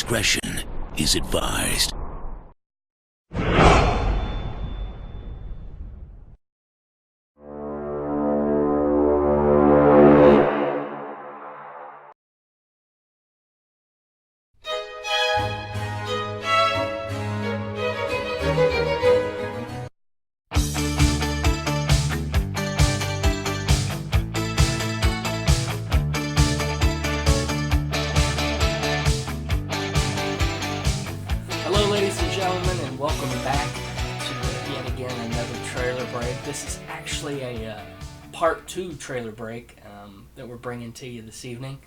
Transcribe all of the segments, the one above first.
discretion is advised. This is actually a part 2 trailer break that we're bringing to you this evening.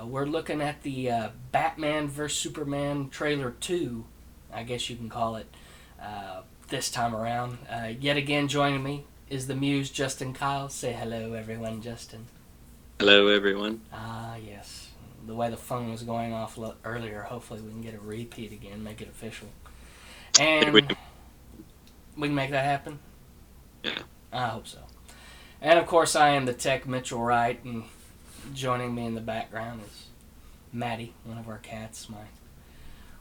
We're looking at the Batman vs. Superman trailer 2, I guess you can call it, this time around. Yet again joining me is the Muse, Justin Kyle. Say hello, everyone, Justin. Hello, everyone. Ah, yes. The way the phone was going off earlier, hopefully we can get a repeat again, make it official. And we can make that happen? Yeah. I hope so. And of course I am the tech, Mitchell Wright, and joining me in the background is Maddie, one of our cats. My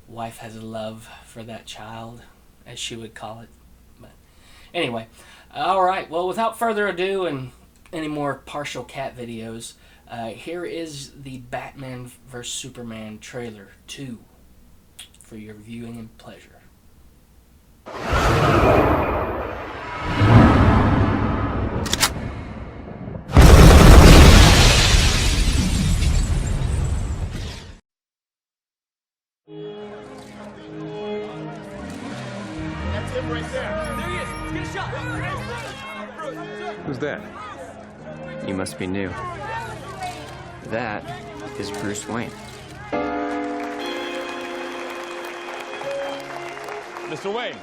wife has a love for that child, as she would call it. But anyway, alright, well without further ado and any more partial cat videos, here is the Batman vs. Superman trailer 2 for your viewing and pleasure. Who's that? You must be new. That is Bruce Wayne. Mr. Wayne.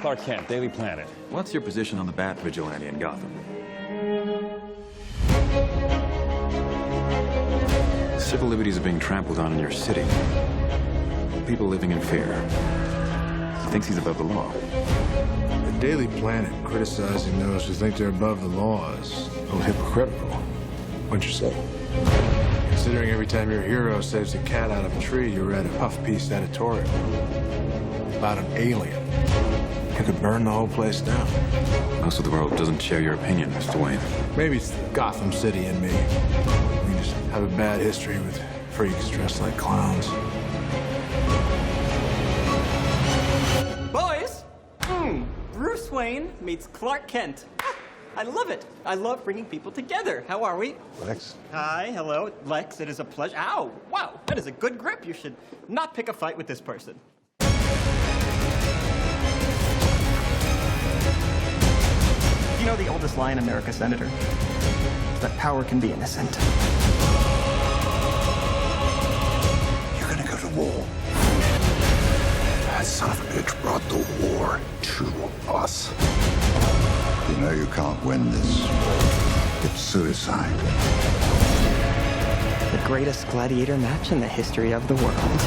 Clark Kent, Daily Planet. What's your position on the Bat Vigilante in Gotham? Civil liberties are being trampled on in your city. People living in fear. He thinks he's above the law. The Daily Planet criticizing those who think they're above the law is a little hypocritical. What'd you say? Considering every time your hero saves a cat out of a tree, you read a puff-piece editorial about an alien who could burn the whole place down. Most of the world doesn't share your opinion, Mr. Wayne. Maybe it's Gotham City in me. We just have a bad history with freaks dressed like clowns. Boys! Bruce Wayne meets Clark Kent. I love it. I love bringing people together. How are we? Lex? Hi, hello. Lex, it is a pleasure. Ow! Wow, that is a good grip. You should not pick a fight with this person. You know the oldest lie in America, Senator? It's that power can be innocent. You're gonna go to war. That son of a bitch brought the war to us. You know you can't win this. It's suicide. The greatest gladiator match in the history of the world.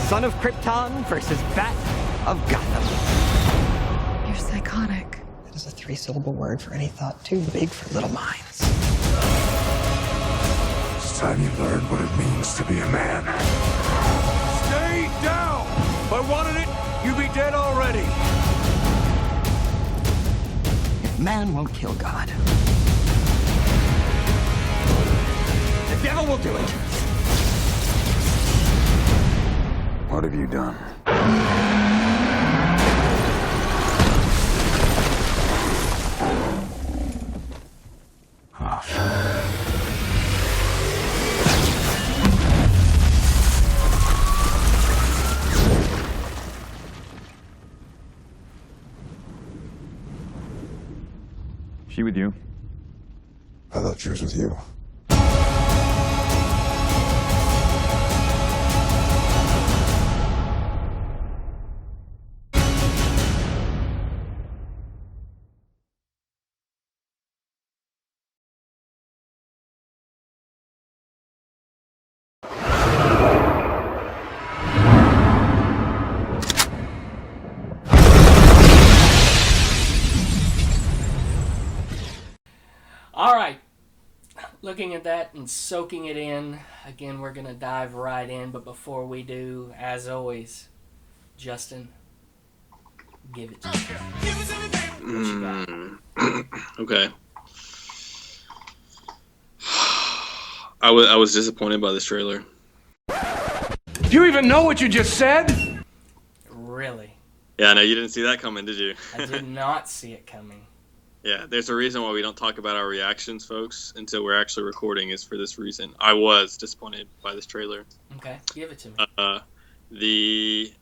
Son of Krypton versus Bat of Gotham. You're psychotic. That is a 3-syllable word for any thought too big for little minds. It's time you learn what it means to be a man. Stay down! If I wanted it, you'd be dead already. If man won't kill God, the devil will do it. What have you done? She with you? I thought she was with you. Alright, looking at that and soaking it in, again, we're going to dive right in. But before we do, as always, Justin, give it to me. What you got? Okay. I was disappointed by this trailer. Do you even know what you just said? Really? Yeah, no, you didn't see that coming, did you? I did not see it coming. Yeah, there's a reason why we don't talk about our reactions, folks, until we're actually recording. Is for this reason. I was disappointed by this trailer. Okay, give it to me.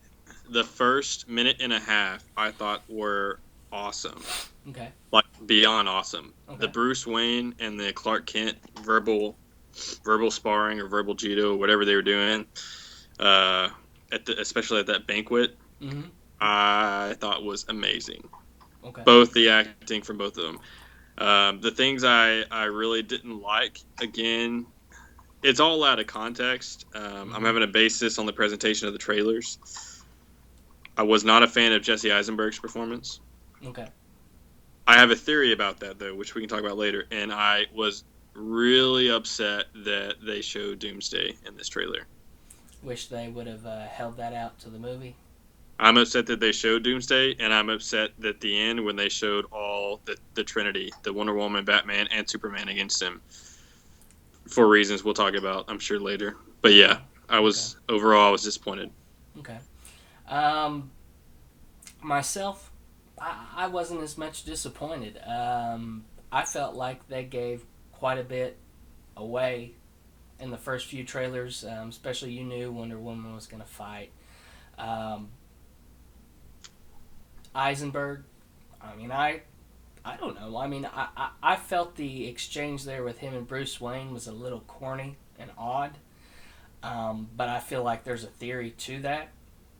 The first minute and a half I thought were awesome. Okay. Like beyond awesome. Okay. The Bruce Wayne and the Clark Kent verbal sparring or verbal judo, whatever they were doing, especially at that banquet, I thought was amazing. Okay. Both the acting from both of them. The things I really didn't like, again, it's all out of context. I'm having to base this on the presentation of the trailers. I was not a fan of Jesse Eisenberg's performance. Okay. I have a theory about that, though, which we can talk about later. And I was really upset that they showed Doomsday in this trailer. Wish they would have held that out to the movie. I'm upset that they showed Doomsday, and I'm upset that at the end when they showed all the Trinity, the Wonder Woman, Batman, and Superman against him, for reasons we'll talk about, I'm sure, later. But yeah, overall I was disappointed. Okay. Myself, I wasn't as much disappointed. I felt like they gave quite a bit away in the first few trailers, especially you knew Wonder Woman was going to fight. Eisenberg, I mean, I don't know. I mean, I felt the exchange there with him and Bruce Wayne was a little corny and odd. But I feel like there's a theory to that,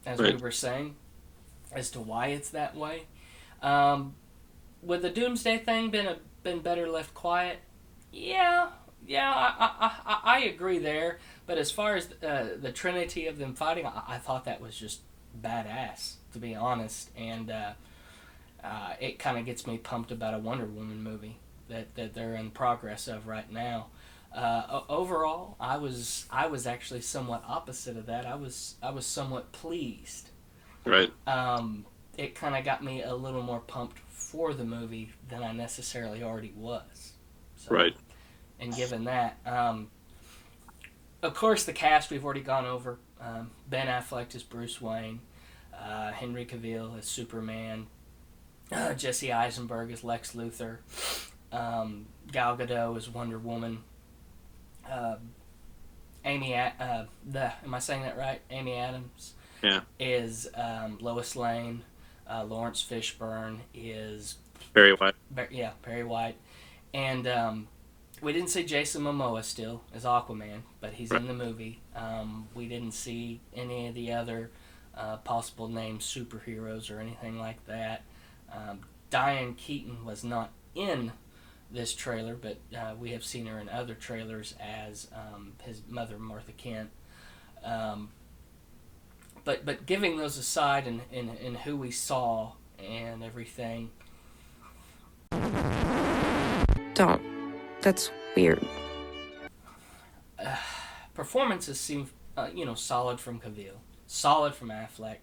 as we were saying, as to why it's that way. Would the Doomsday thing been better left quiet? Yeah, I agree there. But as far as the trinity of them fighting, I thought that was just badass, to be honest. And it kind of gets me pumped about a Wonder Woman movie that they're in progress of right now. Overall, I was actually somewhat opposite of that. I was somewhat pleased. Right. It kind of got me a little more pumped for the movie than I necessarily already was. So, right. And given that, of course, the cast we've already gone over. Ben Affleck as Bruce Wayne, Henry Cavill as Superman, Jesse Eisenberg as Lex Luthor, Gal Gadot as Wonder Woman. Am I saying that right? Amy Adams is Lois Lane. Lawrence Fishburne is Barry White. Barry White. And we didn't see Jason Momoa still as Aquaman, but he's in the movie. We didn't see any of the other possible named superheroes or anything like that. Diane Keaton was not in this trailer, but we have seen her in other trailers as his mother, Martha Kent. But giving those aside and who we saw and everything. Don't. That's weird. Performances seem, solid from Cavill, solid from Affleck.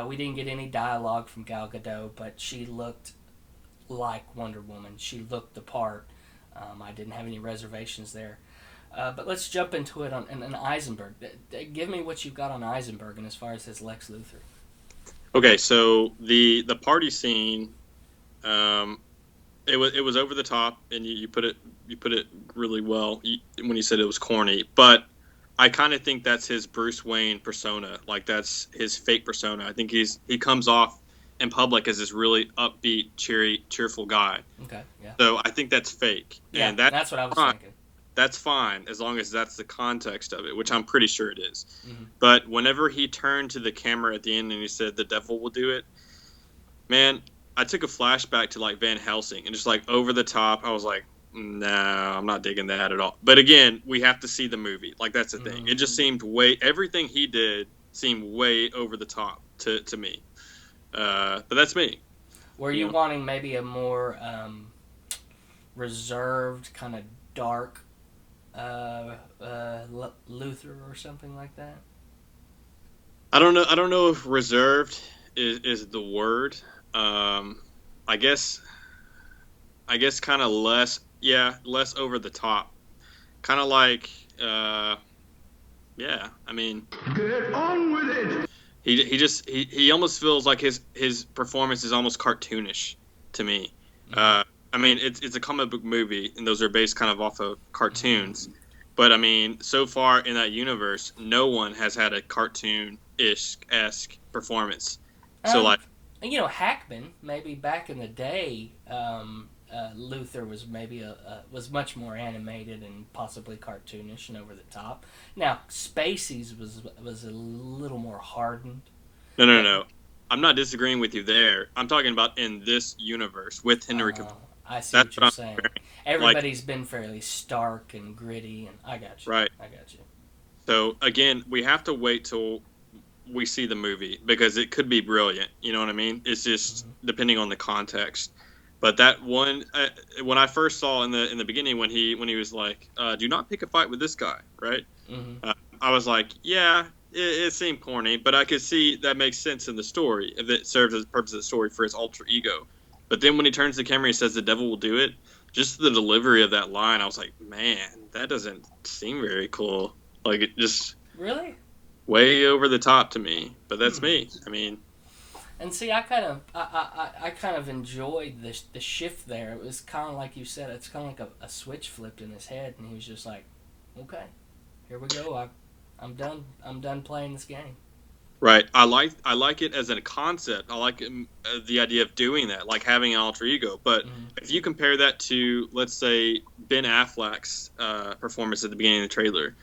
We didn't get any dialogue from Gal Gadot, but she looked like Wonder Woman. She looked the part. I didn't have any reservations there. But let's jump into it on Eisenberg. Give me what you've got on Eisenberg and as far as his Lex Luthor. Okay, so the party scene, it was over the top, and you put it really well when you said it was corny. But I kind of think that's his Bruce Wayne persona. Like that's his fake persona. I think he comes off in public as this really upbeat, cheerful guy. Okay, yeah. So I think that's fake. Yeah, and that's what I was thinking. That's fine as long as that's the context of it, which I'm pretty sure it is. Mm-hmm. But whenever he turned to the camera at the end and he said, "The devil will do it," man, I took a flashback to like Van Helsing and just like over the top. I was like, no, I'm not digging that at all. But again, we have to see the movie. Like that's the thing. It just seemed everything he did seemed way over the top to me. But that's me. Were you wanting maybe a more reserved, kind of dark Luther or something like that. I don't know. I don't know if reserved is the word. I guess kind of less. Yeah, less over the top. Kind of like. Yeah. I mean. Get on with it. He almost feels like his performance is almost cartoonish to me. I mean, it's a comic book movie, and those are based kind of off of cartoons. But I mean, so far in that universe, no one has had a cartoon-esque performance. So like, Hackman, maybe back in the day, Luther was maybe was much more animated and possibly cartoonish and over the top. Now Spacey's was a little more hardened. No. I'm not disagreeing with you there. I'm talking about in this universe with Henry Cavill. I see what you're saying. Everybody's been fairly stark and gritty, and I got you. Right. I got you. So again, we have to wait till we see the movie because it could be brilliant. You know what I mean? It's just depending on the context. But that one, when I first saw in the beginning when he was like, "Do not pick a fight with this guy," right? I was like, "Yeah, it seemed corny, but I could see that makes sense in the story. If it serves as the purpose of the story for his alter ego." But then when he turns to the camera and says, "The devil will do it," just the delivery of that line, I was like, "Man, that doesn't seem very cool." Like it just really way over the top to me. But that's me. I mean. And see, I kind of enjoyed the shift there. It was kind of like you said. It's kind of like a switch flipped in his head, and he was just like, "Okay, here we go. I'm done. I'm done playing this game." Right. I like it as a concept. I like the idea of doing that, like having an alter ego. But if you compare that to, let's say, Ben Affleck's performance at the beginning of the trailer,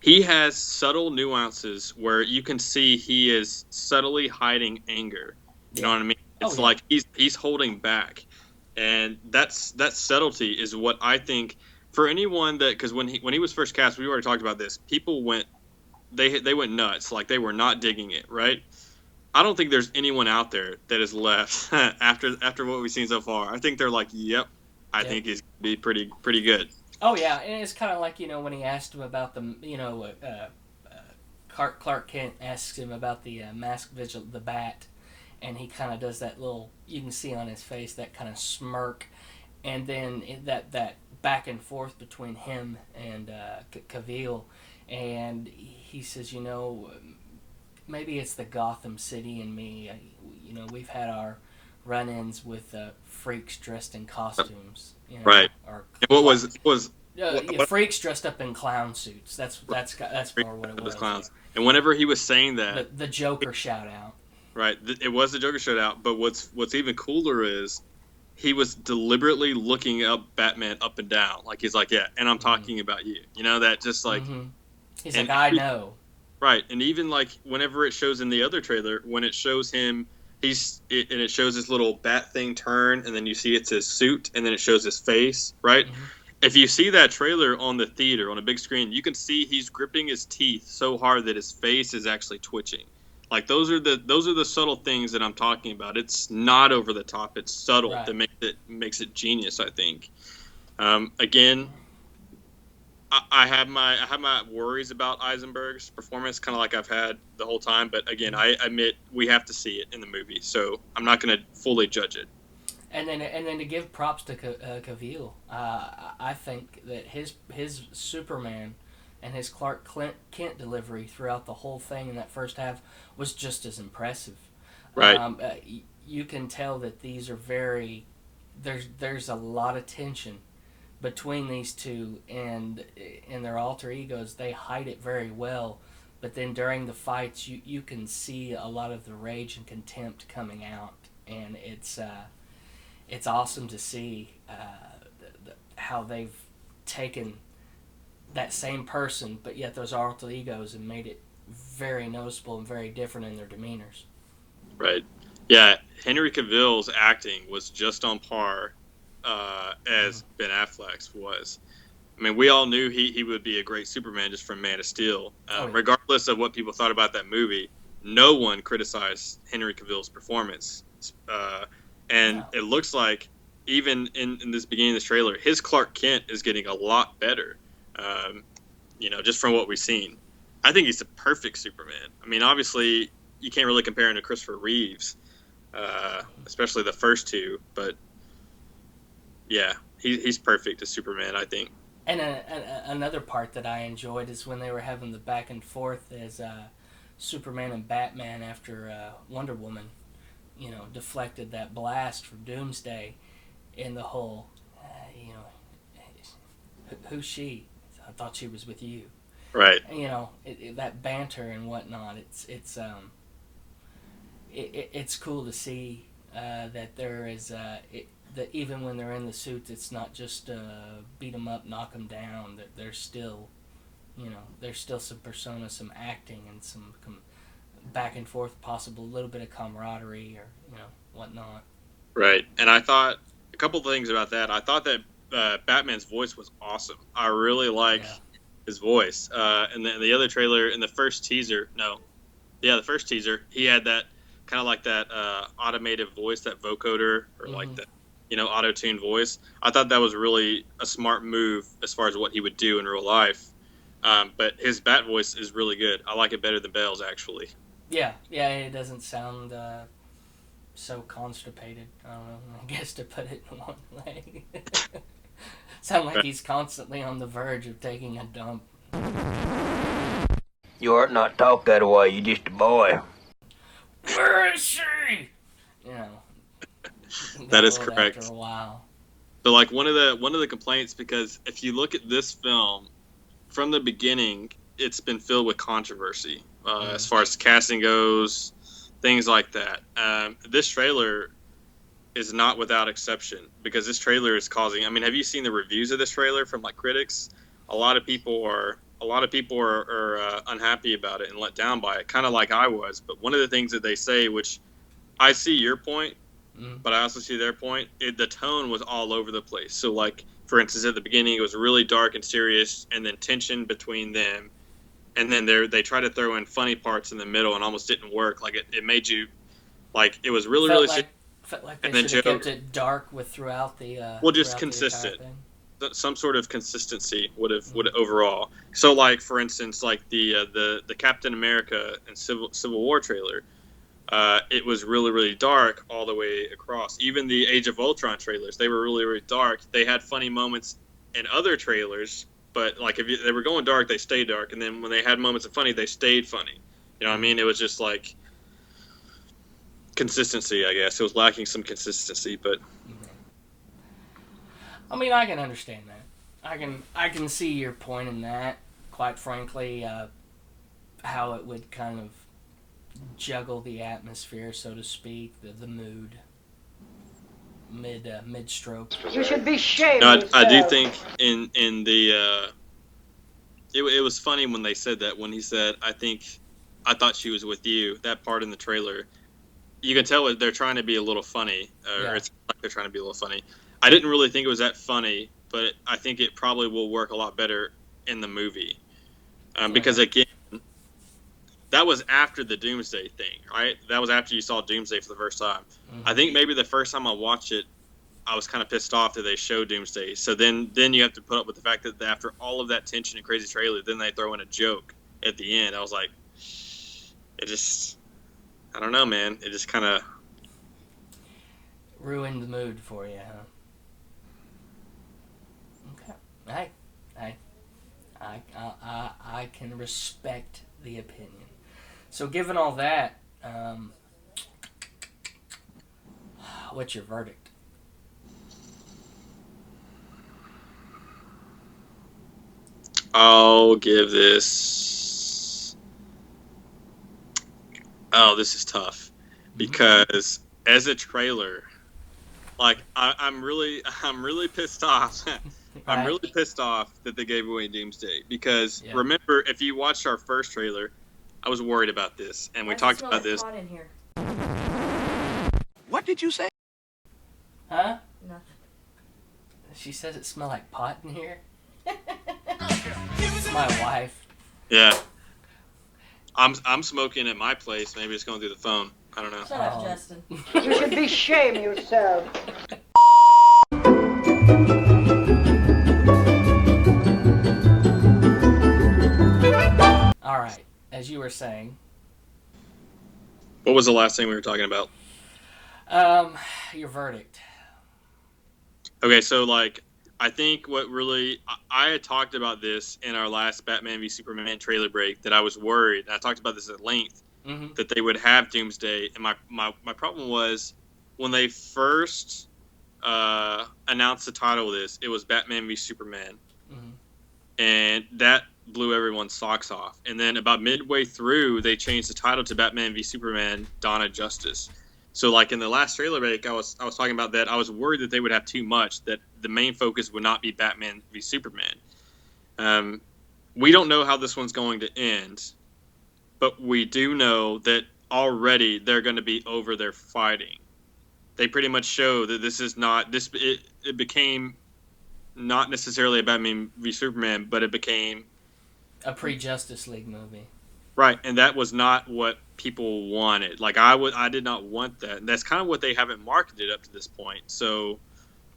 he has subtle nuances where you can see he is subtly hiding anger. You know what I mean? It's like he's holding back, and that subtlety is what I think for anyone that, because when he was first cast, we already talked about this. People went they went nuts, like they were not digging it. Right? I don't think there's anyone out there that is left after what we've seen so far. I think they're like, "Yep, I think he's be pretty good." Oh yeah, and it's kind of like when he asked him about the Clark Kent asks him about the masked vigil, the bat, and he kind of does that little, you can see on his face that kind of smirk, and then that back and forth between him and Cavill, and he says, maybe it's the Gotham City and me. We've had our run-ins with freaks dressed in costumes. Right. Or what was freaks dressed up in clown suits. That's more what it was. Clowns. And whenever he was saying that, the Joker shout out. Right. It was the Joker shout out. But what's even cooler is he was deliberately looking up Batman up and down, like he's like, "Yeah, and I'm talking about you." That just like. He's like, "I know." Right, and even like whenever it shows in the other trailer, when it shows him. And it shows his little bat thing turn, and then you see it's his suit, and then it shows his face, right? If you see that trailer on the theater, on a big screen, you can see he's gripping his teeth so hard that his face is actually twitching. Like those are the subtle things that I'm talking about. It's not over the top. It's subtle that makes it genius, I think. Again, I have my worries about Eisenberg's performance, kind of like I've had the whole time. But again, I admit we have to see it in the movie, so I'm not going to fully judge it. And then to give props to Cavill, I think that his Superman and his Clark Kent delivery throughout the whole thing in that first half was just as impressive. Right. You can tell that these are there's a lot of tension between these two, and in their alter egos, they hide it very well. But then during the fights, you can see a lot of the rage and contempt coming out, and it's awesome to see how they've taken that same person, but yet those alter egos, and made it very noticeable and very different in their demeanors. Right. Yeah, Henry Cavill's acting was just on par as Ben Affleck's was. I mean, we all knew he would be a great Superman just from Man of Steel. Regardless of what people thought about that movie, no one criticized Henry Cavill's performance. It looks like even in this beginning of this trailer, his Clark Kent is getting a lot better. Just from what we've seen. I think he's the perfect Superman. I mean, obviously, you can't really compare him to Christopher Reeves, especially the first two. But yeah, he's perfect as Superman, I think. And another part that I enjoyed is when they were having the back and forth as Superman and Batman after Wonder Woman, deflected that blast from Doomsday, in the whole, who's she? I thought she was with you. Right. That banter and whatnot. It's cool to see that there is that even when they're in the suits, it's not just beat them up, knock them down. That there's still, there's still some persona, some acting, and some back and forth, possible a little bit of camaraderie or whatnot. Right. And I thought a couple things about that. I thought that Batman's voice was awesome. I really like his voice. And then the other trailer in the first teaser, the first teaser, he had that kind of like that automated voice, that vocoder, or like that, auto-tuned voice. I thought that was really a smart move as far as what he would do in real life. But his Bat voice is really good. I like it better than Bale's, actually. Yeah, it doesn't sound so constipated. I don't know, I guess, to put it in one way. Sound like he's constantly on the verge of taking a dump. You ought not talk that way, you're just a boy. Where is she? That is correct. After a while. But like one of the complaints, because if you look at this film from the beginning, it's been filled with controversy as far as casting goes, things like that. This trailer is not without exception, because this trailer is causing. I mean, have you seen the reviews of this trailer from like critics? A lot of people are unhappy about it and let down by it, kind of like I was. But one of the things that they say, which I see your point, but I also see their point, the tone was all over the place. So like, for instance, at the beginning, it was really dark and serious, and then tension between them. And then they try to throw in funny parts in the middle and almost didn't work. Like it made you, like, it was really, felt like they should have kept it dark throughout the just consistent. Some sort of consistency would overall. So like, for instance, like the Captain America and Civil War trailer, it was really, really dark all the way across. Even the Age of Ultron trailers, they were really, really dark. They had funny moments in other trailers, but like if they were going dark, they stayed dark. And then when they had moments of funny, they stayed funny. You know what I mean? It was just like consistency, I guess. It was lacking some consistency, but I mean, I can understand that. I can see your point in that. Quite frankly, how it would kind of juggle the atmosphere, so to speak, the mood, mid stroke. You should be ashamed. I do think in the it was funny when they said that, when he said, I thought she was with you. That part in the trailer, you can tell they're trying to be a little funny, or it's like they're trying to be a little funny. I didn't really think it was that funny, but I think it probably will work a lot better in the movie, because again, that was after the Doomsday thing, right? That was after you saw Doomsday for the first time. I think maybe the first time I watched it, I was kind of pissed off that they showed Doomsday. So then you have to put up with the fact that after all of that tension and crazy trailer, then they throw in a joke at the end. I was like, I don't know, man. It just kind of ruined the mood for you, huh? Okay. I can respect the opinion. So given all that, what's your verdict? I'll give this. Oh, this is tough, because as a trailer, like I'm really pissed off. Right. I'm really pissed off that they gave away Doomsday, because remember, if you watched our first trailer, I was worried about this, and we talked about this. Hot in here. What did you say? Huh? Nothing. She says it smelled like pot in here. It's my wife. Yeah. I'm smoking at my place. Maybe it's going through the phone. I don't know. Shut up, Justin. You should be ashamed yourself. right. As you were saying. What was the last thing we were talking about? Your verdict. Okay, so like, I think what really I had talked about this in our last Batman v Superman trailer break, that I was worried. I talked about this at length, that they would have Doomsday, and my problem was when they first announced the title of this, it was Batman v Superman, and that blew everyone's socks off. And then about midway through, they changed the title to Batman v Superman: Dawn of Justice. So, like, in the last trailer break, I was talking about that. I was worried that they would have too much, that the main focus would not be Batman v Superman. We don't know how this one's going to end, but we do know that already they're going to be over their fighting. They pretty much show that this is not this. It became not necessarily a Batman v Superman, but it became a pre-Justice League movie. Right, and that was not what people wanted. Like, I did not want that. And that's kind of what they haven't marketed up to this point. So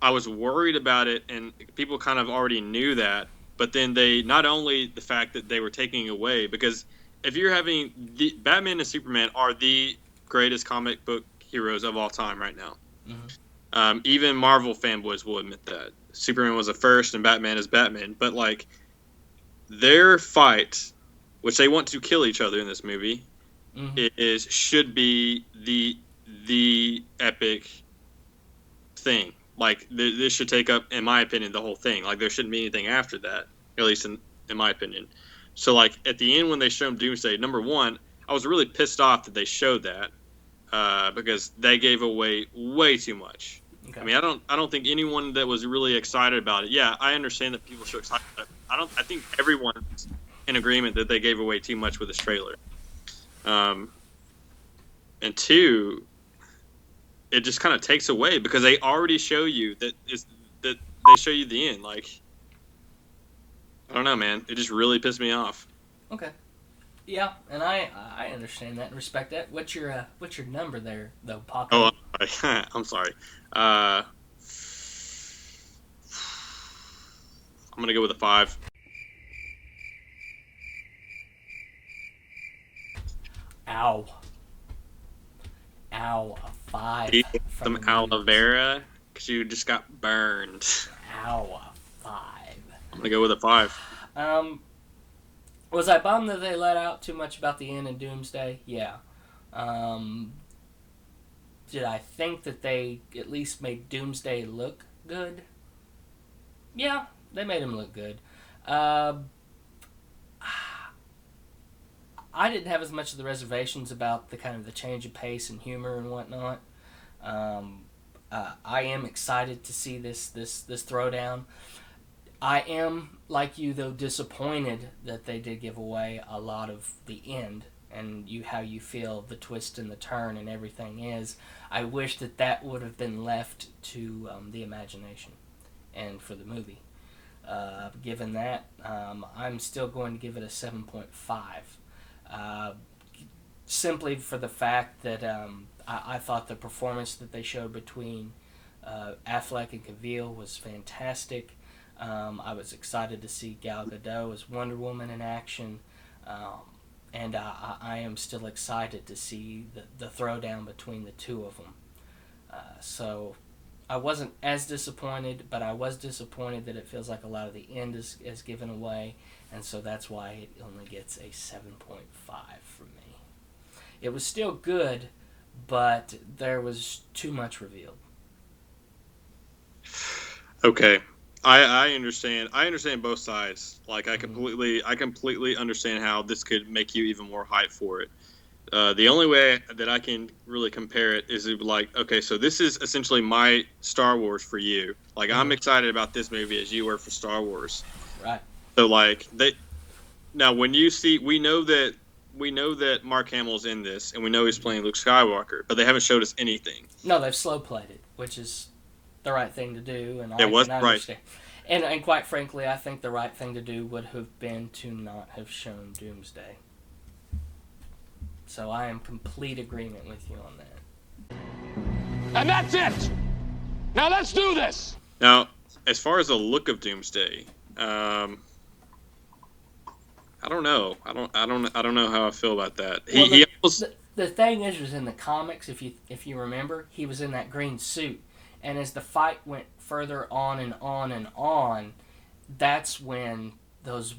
I was worried about it, and people kind of already knew that. But then they, not only the fact that they were taking away, because if you're having Batman and Superman are the greatest comic book heroes of all time right now. Even Marvel fanboys will admit that. Superman was the first, and Batman is Batman. But, like, their fight, which they want to kill each other in this movie, should be the epic thing. Like, this should take up, in my opinion, the whole thing. Like, there shouldn't be anything after that, at least in my opinion. So, like, at the end when they showed Doomsday, number one, I was really pissed off that they showed that because they gave away way too much. Okay. I mean, I don't think anyone that was really excited about it. Yeah, I understand that people are excited about it. I think everyone's in agreement that they gave away too much with this trailer. And two, it just kind of takes away because they already show you that they show you the end. Like, I don't know, man. It just really pissed me off. Okay. Yeah, and I understand that and respect that. What's your number there, though, Paco? Oh, I'm sorry. I'm gonna go with a 5. Ow, a 5. Some aloe vera, because you just got burned. Ow, a 5. I'm gonna go with a 5. Was I bummed that they let out too much about the end in Doomsday? Yeah. Did I think that they at least made Doomsday look good? Yeah, they made him look good. I didn't have as much of the reservations about the kind of the change of pace and humor and whatnot. I am excited to see this throwdown. I am, like you, though, disappointed that they did give away a lot of the end and how you feel the twist and the turn and everything is. I wish that would have been left to the imagination and for the movie. Given that, I'm still going to give it a 7.5. Simply for the fact that I thought the performance that they showed between Affleck and Cavill was fantastic. I was excited to see Gal Gadot as Wonder Woman in action, and I am still excited to see the throwdown between the two of them. So I wasn't as disappointed, but I was disappointed that it feels like a lot of the end is given away, and so that's why it only gets a 7.5 from me. It was still good, but there was too much revealed. Okay. I understand. I understand both sides. Like, I completely understand how this could make you even more hyped for it. The only way that I can really compare it is like, okay, so this is essentially my Star Wars for you. Like, I'm excited about this movie as you were for Star Wars. Right. So, like, now when you see, we know that Mark Hamill's in this, and we know he's playing Luke Skywalker, but they haven't showed us anything. No, they've slow played it, which is the right thing to do, and I understand. Right. And quite frankly, I think the right thing to do would have been to not have shown Doomsday. So I am complete agreement with you on that. And that's it! Now let's do this! Now, as far as the look of Doomsday, I don't know. I don't know how I feel about that. Well, He almost, the thing is, was in the comics, if you remember, he was in that green suit, and as the fight went further on and on and on, that's when those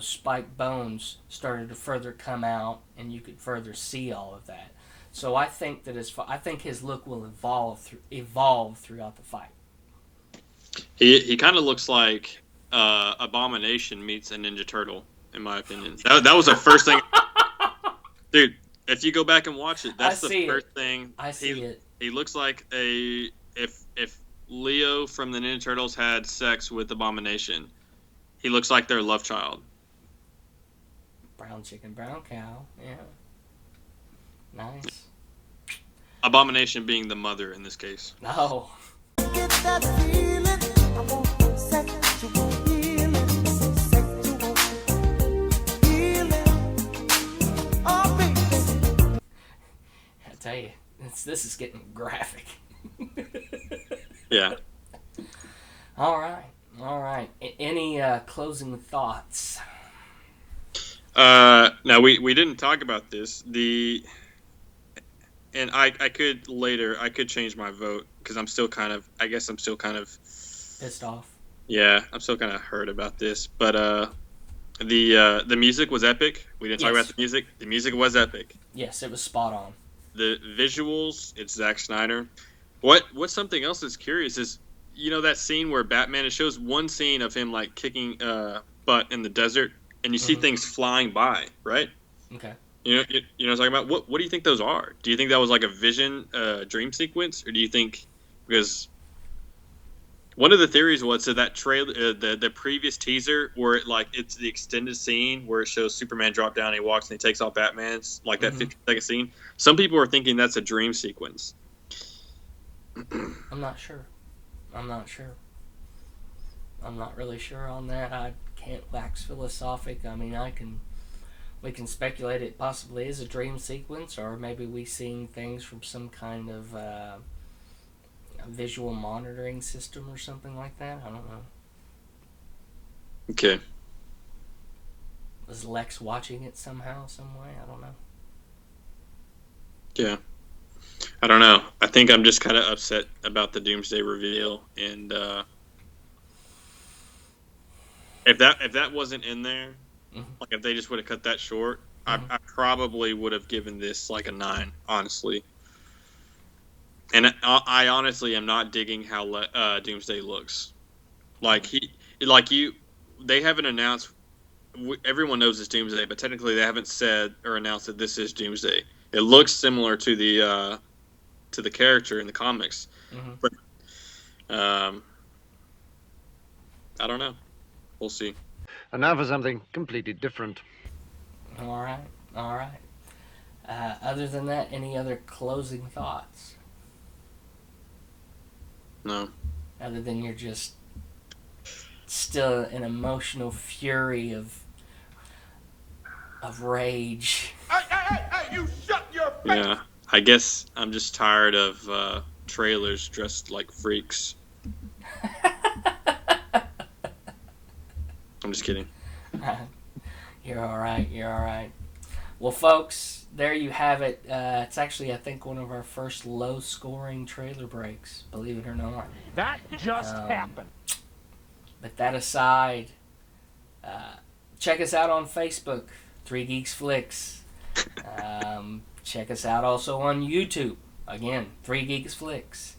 spiked bones started to further come out, and you could further see all of that. So I think that I think his look will evolve throughout the fight. he kind of looks like Abomination meets a Ninja Turtle, in my opinion. That was the first thing, dude. If you go back and watch it, that's the first thing. I see it. He looks like if Leo from the Ninja Turtles had sex with Abomination, he looks like their love child. Brown chicken, brown cow. Yeah. Nice. Abomination being the mother in this case. No. I tell you, this is getting graphic. Yeah. All right. Any closing thoughts? Now we didn't talk about this. And I could change my vote because I'm still kind of Pissed off. Yeah, I'm still kind of hurt about this. But the music was epic. We didn't talk about the music. The music was epic. Yes, it was spot on. The visuals, it's Zack Snyder. What's something else that's curious is, that scene where Batman, it shows one scene of him like kicking butt in the desert, and you see things flying by, right? Okay. You know what I'm talking about? What do you think those are? Do you think that was like a vision dream sequence, or do you think, because one of the theories was so that trailer, the previous teaser where it's the extended scene where it shows Superman drop down, and he walks and he takes off Batman's, like that 15-second scene. Some people are thinking that's a dream sequence. I'm not sure. I'm not really sure on that. I can't wax philosophic. I mean, we can speculate it possibly is a dream sequence, or maybe we seeing things from some kind of visual monitoring system or something like that. I don't know. Okay. Was Lex watching it somehow, some way? I don't know. Yeah. I don't know. I think I'm just kind of upset about the Doomsday reveal, and if that wasn't in there, like if they just would have cut that short, I probably would have given this like a 9, honestly. And I honestly am not digging how Doomsday looks. They haven't announced. Everyone knows it's Doomsday, but technically they haven't said or announced that this is Doomsday. It looks similar to the character in the comics, but I don't know. We'll see. And now for something completely different. All right. Other than that, any other closing thoughts? No. Other than you're just still an emotional fury of rage. Hey, you shut your face! Yeah, I guess I'm just tired of trailers dressed like freaks. I'm just kidding. You're all right. Well, folks, there you have it. It's actually, I think, one of our first low-scoring trailer breaks, believe it or not. That just happened. But that aside, check us out on Facebook, 3 Geeks Flix. Check us out also on YouTube. Again, 3 Geeks Flix.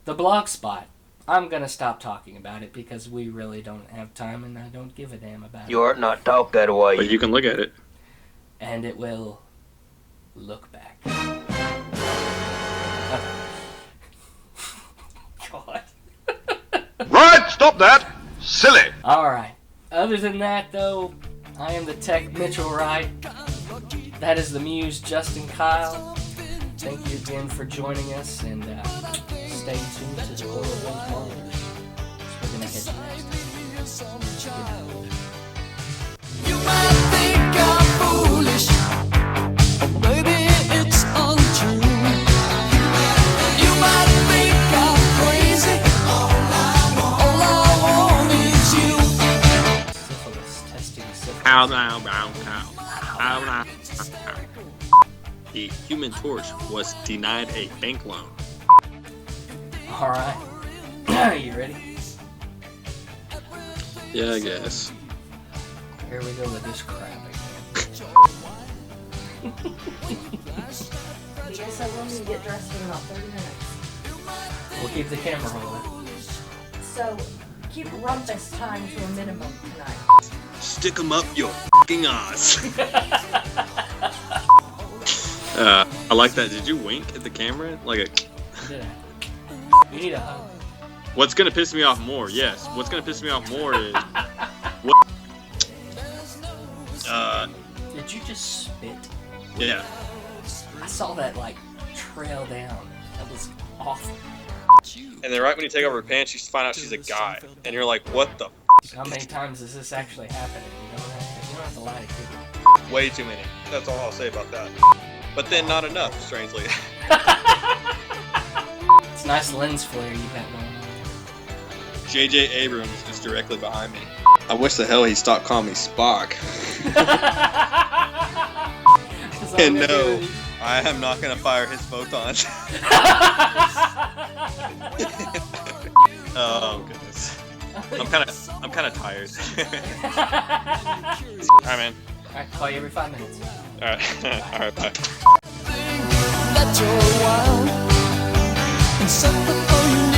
The Blogspot. I'm going to stop talking about it because we really don't have time and I don't give a damn about it. You ought not talk that way. But you can look at it. And it will look back. God. Right, stop that! Silly! Alright. Other than that, though, I am the Tech Mitchell Wright. That is the Muse, Justin Kyle. Thank you again for joining us, and stay tuned to the Oral Those Monitors. We're going to hit you next time. You might think I'm foolish, or maybe it's untrue. You might think I'm crazy, all I want is you. Syphilis, testing syphilis. The Human Torch was denied a bank loan. Alright. You ready? Yeah, I guess. Here we go with this crap again. You guys said we'll need to get dressed in about 30 minutes. We'll keep the camera rolling. So, keep rumpus time to a minimum tonight. Stick 'em up your f***ing ass. I like that. Did you wink at the camera? Like a... Did I? You need a hug. What's gonna piss me off more? Yes. What's gonna piss me off more is... What? Did you just spit? Yeah. I saw that, like, trail down. That was awful. And then right when you take off her pants, you find out she's a guy. And you're like, what the f***? How many times is this actually happening? You don't have to lie to kids. Way too many. That's all I'll say about that. But then not enough, strangely. It's nice lens flare you got going on. J.J. Abrams is directly behind me. I wish the hell he'd stop calling me Spock. And no, I am not gonna fire his photons. Oh goodness. I'm kind of tired. Alright, man. Alright, call you every 5 minutes. Alright. Alright, bye. That you're wild and something for you.